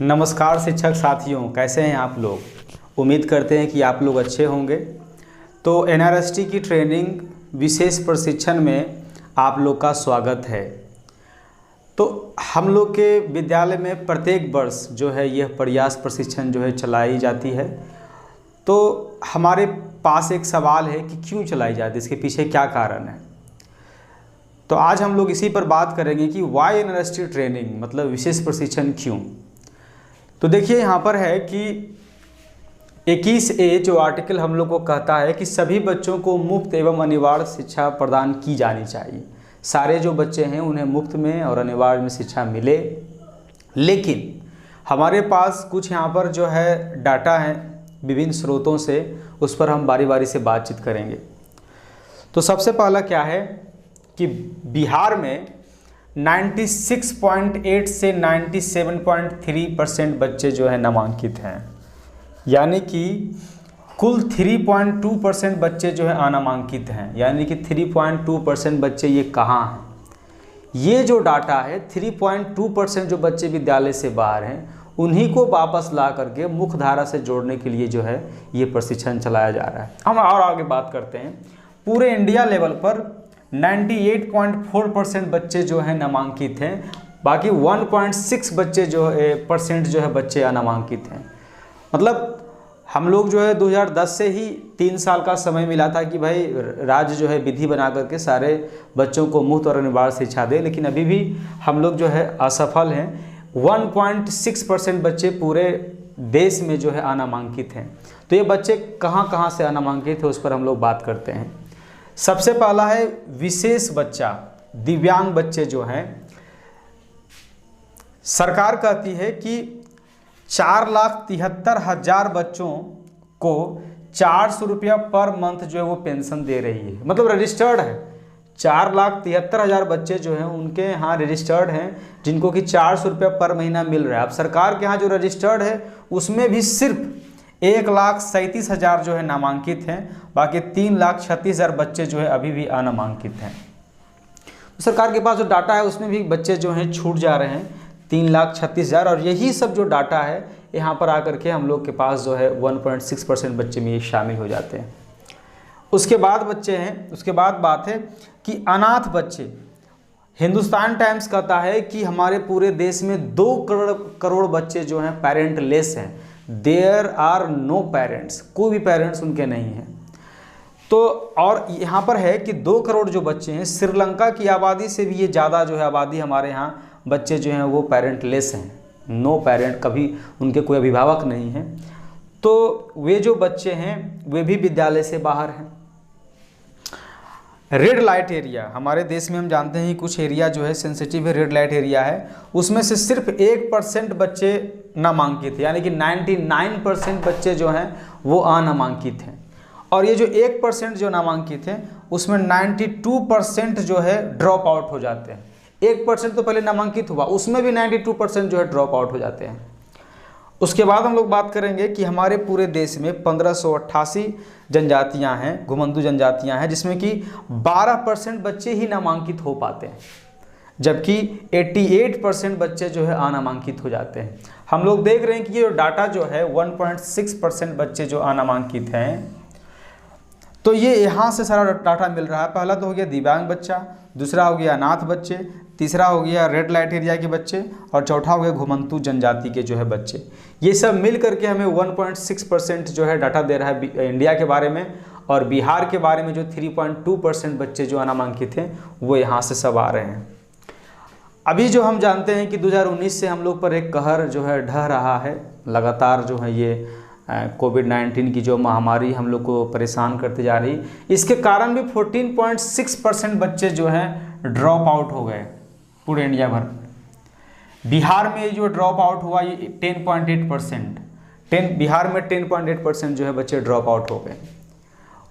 नमस्कार शिक्षक साथियों, कैसे हैं आप लोग। उम्मीद करते हैं कि आप लोग अच्छे होंगे। तो एनआरएसटी की ट्रेनिंग विशेष प्रशिक्षण में आप लोग का स्वागत है। तो हम लोग के विद्यालय में प्रत्येक वर्ष जो है यह प्रयास प्रशिक्षण जो है चलाई जाती है। तो हमारे पास एक सवाल है कि क्यों चलाई जाती है, इसके पीछे क्या कारण है। तो आज हम लोग इसी पर बात करेंगे कि वाई एनआरएसटी ट्रेनिंग मतलब विशेष प्रशिक्षण क्यों। तो देखिए यहाँ पर है कि 21A जो आर्टिकल हम लोग को कहता है कि सभी बच्चों को मुफ्त एवं अनिवार्य शिक्षा प्रदान की जानी चाहिए। सारे जो बच्चे हैं उन्हें मुफ्त में और अनिवार्य में शिक्षा मिले। लेकिन हमारे पास कुछ यहाँ पर जो है डाटा है विभिन्न स्रोतों से, उस पर हम बारी बारी से बातचीत करेंगे। तो सबसे पहला क्या है कि बिहार में 96.8 से 97.3% बच्चे जो है नामांकित हैं, यानी कि कुल 3.2% बच्चे जो है अनामांकित हैं, यानी कि 3.2% बच्चे ये कहाँ हैं। ये जो डाटा है 3.2% जो बच्चे विद्यालय से बाहर हैं उन्हीं को वापस ला करके मुख्य धारा से जोड़ने के लिए जो है ये प्रशिक्षण चलाया जा रहा है। हम और आगे बात करते हैं। पूरे इंडिया लेवल पर 98.4% बच्चे जो हैं नामांकित हैं, बाकी 1.6 बच्चे जो है परसेंट जो है बच्चे अनामांकित हैं। मतलब हम लोग जो है 2010 से ही 3 साल का समय मिला था कि भाई राज्य जो है विधि बना करके सारे बच्चों को मुफ्त और अनिवार्य शिक्षा दे, लेकिन अभी भी हम लोग जो है असफल हैं। 1.6% बच्चे पूरे देश में जो है अनामांकित हैं। तो ये बच्चे कहाँ कहाँ से अनामांकित है उस पर हम लोग बात करते हैं। सबसे पहला है विशेष बच्चा, दिव्यांग बच्चे जो हैं। सरकार कहती है कि 4,73,000 बच्चों को 400 रुपया पर मंथ जो है वो पेंशन दे रही है, मतलब रजिस्टर्ड है। 4,73,000 बच्चे जो हैं उनके यहाँ रजिस्टर्ड हैं, जिनको कि 400 रुपया पर महीना मिल रहा है। अब सरकार के यहाँ जो रजिस्टर्ड है उसमें भी सिर्फ 1,37,000 जो है नामांकित हैं, बाकी 3,36,000 बच्चे जो है अभी भी अनामांकित हैं। तो सरकार के पास जो डाटा है उसमें भी बच्चे जो हैं छूट जा रहे हैं 3,36,000, और यही सब जो डाटा है यहाँ पर आकर के हम लोग के पास जो है 1.6% बच्चे में ये शामिल हो जाते हैं। उसके बाद बच्चे हैं, उसके बाद बात है कि अनाथ बच्चे। हिंदुस्तान टाइम्स कहता है कि हमारे पूरे देश में 2 करोड़ बच्चे जो हैं पेरेंटलेस हैं। देयर आर नो पेरेंट्स, कोई भी पेरेंट्स उनके नहीं हैं। तो और यहाँ पर है कि 2 करोड़ जो बच्चे हैं, श्रीलंका की आबादी से भी ये ज़्यादा जो है आबादी हमारे यहाँ बच्चे जो हैं वो पेरेंटलेस हैं, नो पेरेंट, कभी उनके कोई अभिभावक नहीं हैं। तो वे जो बच्चे हैं वे भी विद्यालय से बाहर हैं। रेड लाइट एरिया, हमारे देश में हम जानते हैं कुछ एरिया जो है सेंसिटिव है, रेड लाइट एरिया है, उसमें से सिर्फ 1% बच्चे नामांकित है, यानी कि 99% बच्चे जो हैं वो अनामांकित हैं। और ये जो 1% जो नामांकित हैं उसमें 92% जो है ड्रॉप आउट हो जाते हैं। 1% तो पहले नामांकित हुआ, उसमें भी 92% जो है ड्रॉप आउट हो जाते हैं। उसके बाद हम लोग बात करेंगे कि हमारे पूरे देश में 1588 जनजातियां हैं, घुमंतू जनजातियां हैं, जिसमें कि 12% बच्चे ही नामांकित हो पाते हैं, जबकि 88% बच्चे जो है अनामांकित हो जाते हैं। हम लोग देख रहे हैं कि ये डाटा जो है 1.6% बच्चे जो अनामांकित हैं, तो ये यहाँ से सारा डाटा मिल रहा है। पहला तो हो गया दिव्यांग बच्चा, दूसरा हो गया अनाथ बच्चे, तीसरा हो गया रेड लाइट एरिया के बच्चे, और चौथा हो गया घुमंतू जनजाति के जो है बच्चे। ये सब मिल करके हमें 1.6% जो है डाटा दे रहा है इंडिया के बारे में। और बिहार के बारे में जो 3.2% बच्चे जो अनामांकित हैं वो यहाँ से सब आ रहे हैं। अभी जो हम जानते हैं कि 2019 से हम लोग पर एक कहर जो है ढह रहा है, लगातार जो है ये कोविड-19 की जो महामारी हम लोग को परेशान करते जा रही, इसके कारण भी 14.6% बच्चे जो हैं ड्रॉप आउट हो गए पूरे इंडिया भर में। बिहार में जो ड्रॉप आउट हुआ ये 10.8%, बिहार में 10.8% जो है बच्चे ड्रॉप आउट हो गए।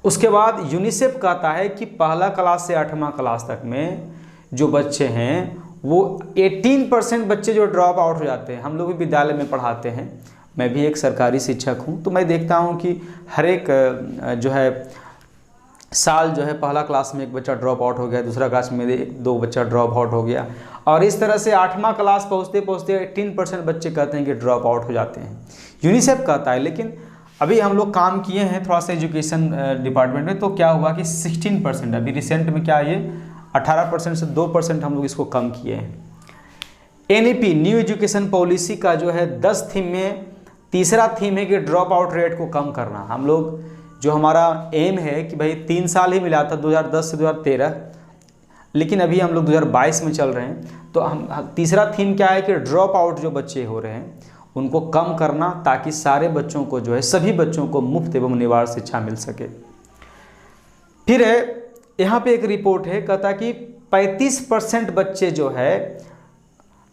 उसके बाद यूनिसेफ कहता है कि पहला क्लास से 8वां क्लास तक में जो बच्चे हैं वो 18% बच्चे जो ड्रॉप आउट हो जाते हैं। हम लोग भी विद्यालय में पढ़ाते हैं, मैं भी एक सरकारी शिक्षक हूँ, तो मैं देखता हूँ कि हर एक जो है साल जो है पहला क्लास में एक बच्चा ड्रॉप आउट हो गया, दूसरा क्लास में 1-2 बच्चा ड्रॉप आउट हो गया, और इस तरह से 8वां क्लास पहुँचते पहुँचते 18% बच्चे कहते हैं कि ड्रॉप आउट हो जाते हैं। यूनिसेफ कहता है, लेकिन अभी हम लोग काम किए हैं थोड़ा सा एजुकेशन डिपार्टमेंट में, तो क्या हुआ कि 16%, अभी रिसेंट में क्या ये 18% से 2% हम लोग इसको कम किए हैं। NEP न्यू एजुकेशन पॉलिसी का जो है 10 थीम में तीसरा थीम है कि ड्रॉप आउट रेट को कम करना। हम लोग जो हमारा एम है कि भाई 3 साल ही मिला था 2010 से 2013, लेकिन अभी हम लोग 2022 में चल रहे हैं, तो हम तीसरा थीम क्या है कि ड्रॉप आउट जो बच्चे हो रहे हैं उनको कम करना, ताकि सारे बच्चों को जो है सभी बच्चों को मुफ्त एवं अनिवार्य शिक्षा मिल सके। फिर है यहाँ पे एक रिपोर्ट है, कहता कि 35% बच्चे जो है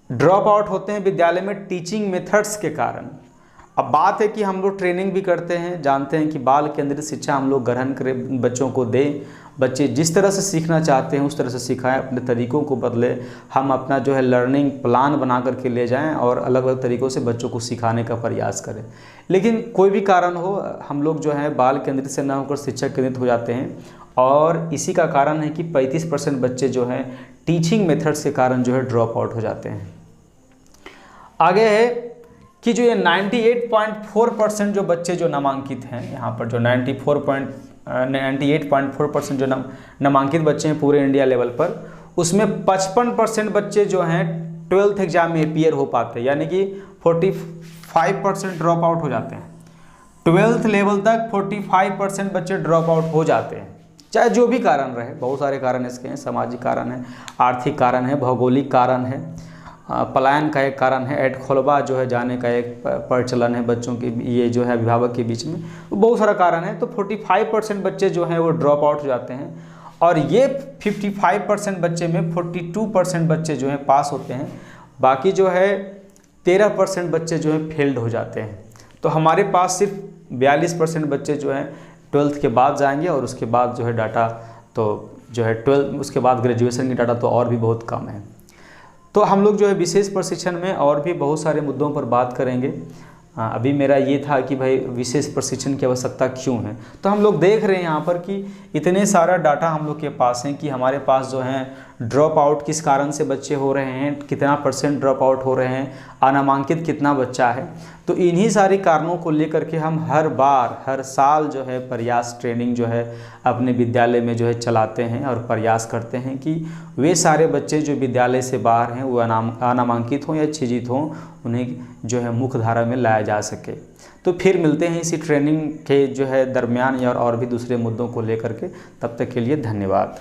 ड्रॉप आउट होते हैं विद्यालय में टीचिंग मेथड्स के कारण। अब बात है कि हम लोग ट्रेनिंग भी करते हैं, जानते हैं कि बाल केंद्रित शिक्षा हम लोग ग्रहण करें, बच्चों को दें, बच्चे जिस तरह से सीखना चाहते हैं उस तरह से सिखाएं, अपने तरीक़ों को बदले, हम अपना जो है लर्निंग प्लान बना करके ले जाएं और अलग अलग तरीक़ों से बच्चों को सिखाने का प्रयास करें। लेकिन कोई भी कारण हो, हम लोग जो है बाल केंद्रित से न होकर शिक्षक केंद्रित हो जाते हैं, और इसी का कारण है कि 35% बच्चे जो हैं टीचिंग मेथड्स के कारण जो है ड्रॉप आउट हो जाते हैं। आगे है कि जो ये 98.4% जो बच्चे जो नामांकित हैं, यहाँ पर जो 98.4% जो नामांकित बच्चे हैं पूरे इंडिया लेवल पर, उसमें 55% बच्चे जो हैं 12th एग्जाम में अपीयर हो पाते हैं, यानी कि 45% ड्रॉप आउट हो जाते हैं। 12th लेवल तक 45% बच्चे ड्रॉप आउट हो जाते हैं, चाहे जो भी कारण रहे। बहुत सारे कारण इसके हैं, सामाजिक कारण है, आर्थिक कारण है, भौगोलिक कारण है, पलायन का एक कारण है, ऐड खोलबा जो है जाने का एक प्रचलन है बच्चों के, ये जो है अभिभावक के बीच में, बहुत सारा कारण है। तो 45% बच्चे जो हैं वो ड्रॉप आउट हो जाते हैं, और ये 55% बच्चे में 42% बच्चे जो हैं पास होते हैं, बाकी जो है 13% बच्चे जो हैं फेल्ड हो जाते हैं। तो हमारे पास सिर्फ 42% बच्चे जो हैं 12th के बाद जाएंगे, और उसके बाद जो है डाटा तो जो है 12 उसके बाद ग्रेजुएशन की डाटा तो और भी बहुत कम है। तो हम लोग जो है विशेष प्रशिक्षण में और भी बहुत सारे मुद्दों पर बात करेंगे। अभी मेरा ये था कि भाई विशेष प्रशिक्षण की आवश्यकता क्यों है। तो हम लोग देख रहे हैं यहाँ पर कि इतने सारा डाटा हम लोग के पास हैं कि हमारे पास जो है ड्रॉप आउट किस कारण से बच्चे हो रहे हैं, कितना % ड्रॉप आउट हो रहे हैं, अनामांकित कितना बच्चा है। तो इन्हीं सारे कारणों को लेकर के हम हर साल जो है प्रयास ट्रेनिंग जो है अपने विद्यालय में जो है चलाते हैं, और प्रयास करते हैं कि वे सारे बच्चे जो विद्यालय से बाहर हैं वो अनामांकित हों या छिजित हों, उन्हें जो है मुख्य धारा में लाया जा सके। तो फिर मिलते हैं इसी ट्रेनिंग के जो है दरमियान और भी दूसरे मुद्दों को लेकर के। तब तक के लिए धन्यवाद।